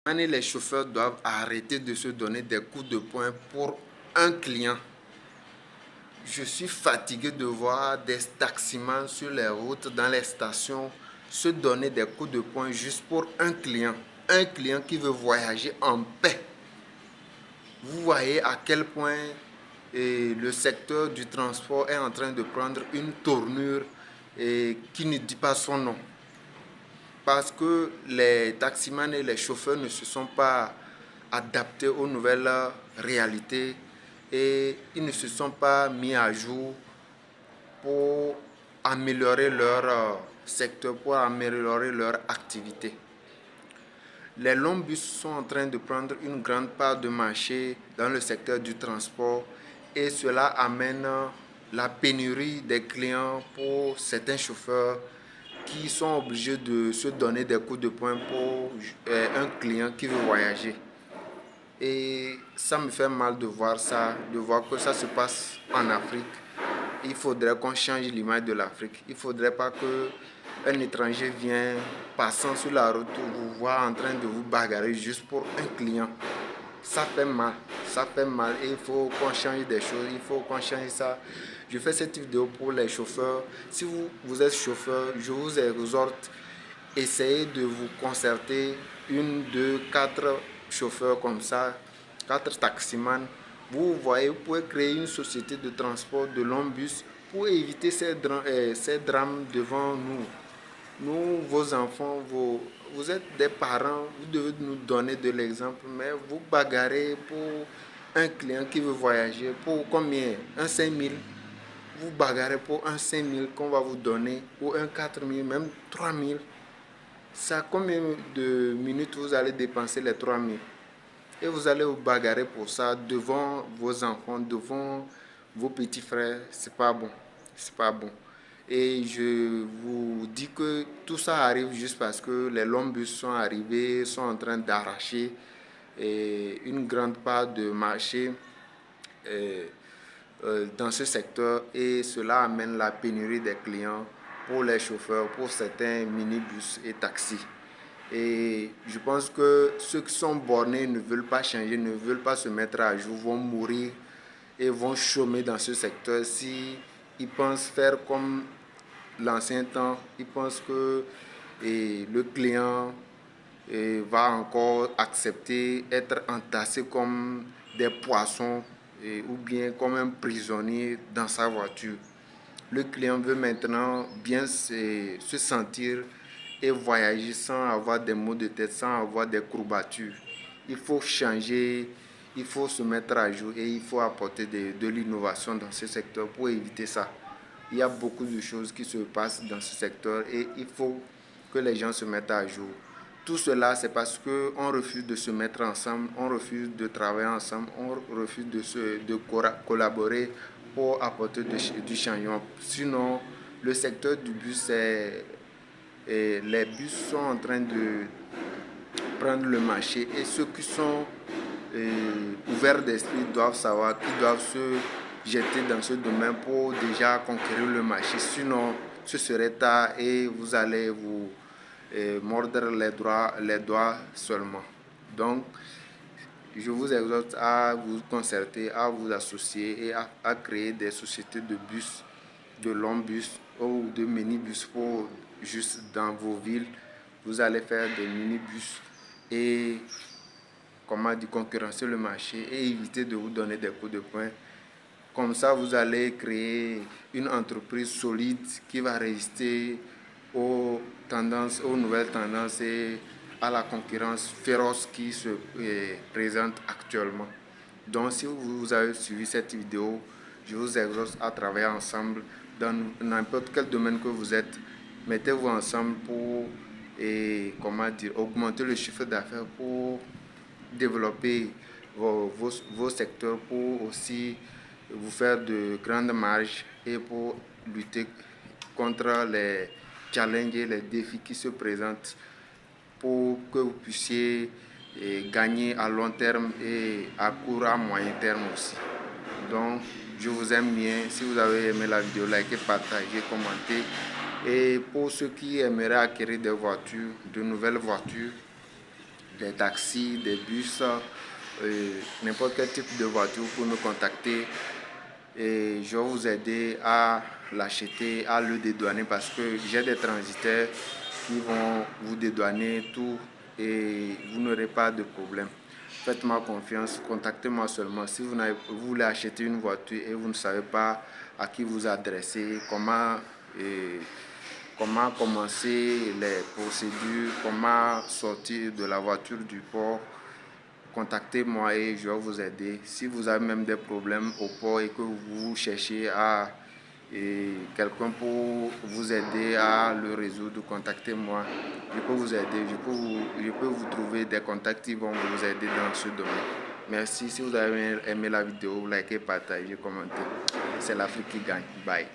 Et les chauffeurs doivent arrêter de se donner des coups de poing pour un client. Je suis fatigué de voir des taximans sur les routes, dans les stations, se donner des coups de poing juste pour un client. Un client qui veut voyager en paix. Vous voyez à quel point le secteur du transport est en train de prendre une tournure qui ne dit pas son nom. Parce que les taximans et les chauffeurs ne se sont pas adaptés aux nouvelles réalités et ils ne se sont pas mis à jour pour améliorer leur secteur, pour améliorer leur activité. Les longs bus sont en train de prendre une grande part de marché dans le secteur du transport et cela amène la pénurie des clients pour certains chauffeurs qui sont obligés de se donner des coups de poing pour un client qui veut voyager. Et ça me fait mal de voir ça, de voir que ça se passe en Afrique. Il faudrait qu'on change l'image de l'Afrique. Il ne faudrait pas qu'un étranger vienne passant sur la route vous voir en train de vous bagarrer juste pour un client. Ça fait mal, et il faut qu'on change des choses, il faut qu'on change ça. Je fais cette vidéo pour les chauffeurs. Si vous êtes chauffeur, je vous exhorte, essayez de vous concerter, 1, 2, 4 chauffeurs comme ça, 4 taximans. Vous voyez, vous pouvez créer une société de transport de longs bus pour éviter ces drames devant nous. Nous, vos enfants, vous êtes des parents, vous devez nous donner de l'exemple, mais vous bagarrez pour un client qui veut voyager. Pour combien? Un 5 000. Vous bagarrez pour un 5 000 qu'on va vous donner, ou un 4 000, même 3 000. Ça, combien de minutes vous allez dépenser les 3 000? Et vous allez vous bagarrer pour ça devant vos enfants, devant vos petits frères. C'est pas bon. C'est pas bon. Et je vous dis que tout ça arrive juste parce que les longs bus sont arrivés, sont en train d'arracher une grande part de marché dans ce secteur et cela amène la pénurie des clients pour les chauffeurs, pour certains minibus et taxis. Et je pense que ceux qui sont bornés ne veulent pas changer, ne veulent pas se mettre à jour, vont mourir et vont chômer dans ce secteur si ils pensent faire comme l'ancien temps. Ils pensent que le client va encore accepter être entassé comme des poissons ou bien comme un prisonnier dans sa voiture. Le client veut maintenant bien se sentir et voyager sans avoir des maux de tête, sans avoir des courbatures. Il faut changer, il faut se mettre à jour et il faut apporter de l'innovation dans ce secteur pour éviter ça. Il y a beaucoup de choses qui se passent dans ce secteur et il faut que les gens se mettent à jour. Tout cela, c'est parce qu'on refuse de se mettre ensemble, on refuse de travailler ensemble, on refuse de collaborer pour apporter du changement. Sinon, le secteur du bus, les bus sont en train de prendre le marché et ceux qui sont ouverts d'esprit doivent savoir qu'ils doivent se jeter dans ce domaine pour déjà conquérir le marché. Sinon, ce serait tard et vous allez vous mordre les doigts seulement. Donc, je vous exhorte à vous concerter, à vous associer et à créer des sociétés de bus, de longs bus ou de minibus pour juste dans vos villes. Vous allez faire des minibus et concurrencer le marché et éviter de vous donner des coups de poing. Comme ça, vous allez créer une entreprise solide qui va résister aux nouvelles tendances et à la concurrence féroce qui se présente actuellement. Donc, si vous avez suivi cette vidéo, je vous exhorte à travailler ensemble dans n'importe quel domaine que vous êtes. Mettez-vous ensemble pour augmenter le chiffre d'affaires, pour développer vos secteurs, pour aussi vous faire de grandes marges et pour lutter contre les challenges et les défis qui se présentent pour que vous puissiez gagner à long terme et à court, à moyen terme aussi. Donc, je vous aime bien. Si vous avez aimé la vidéo, likez, partagez, commentez. Et pour ceux qui aimeraient acquérir des voitures, de nouvelles voitures, des taxis, des bus, n'importe quel type de voiture pour me contacter et je vais vous aider à l'acheter, à le dédouaner parce que j'ai des transitaires qui vont vous dédouaner tout et vous n'aurez pas de problème. Faites-moi confiance, contactez-moi seulement. Si vous voulez acheter une voiture et vous ne savez pas à qui vous adresser, comment commencer les procédures, comment sortir de la voiture du port, contactez-moi et je vais vous aider. Si vous avez même des problèmes au port et que vous cherchez quelqu'un pour vous aider à le résoudre, contactez-moi. Je peux vous aider, je peux vous trouver des contacts qui vont vous aider dans ce domaine. Merci. Si vous avez aimé la vidéo, likez, partagez, commentez. C'est l'Afrique qui gagne. Bye.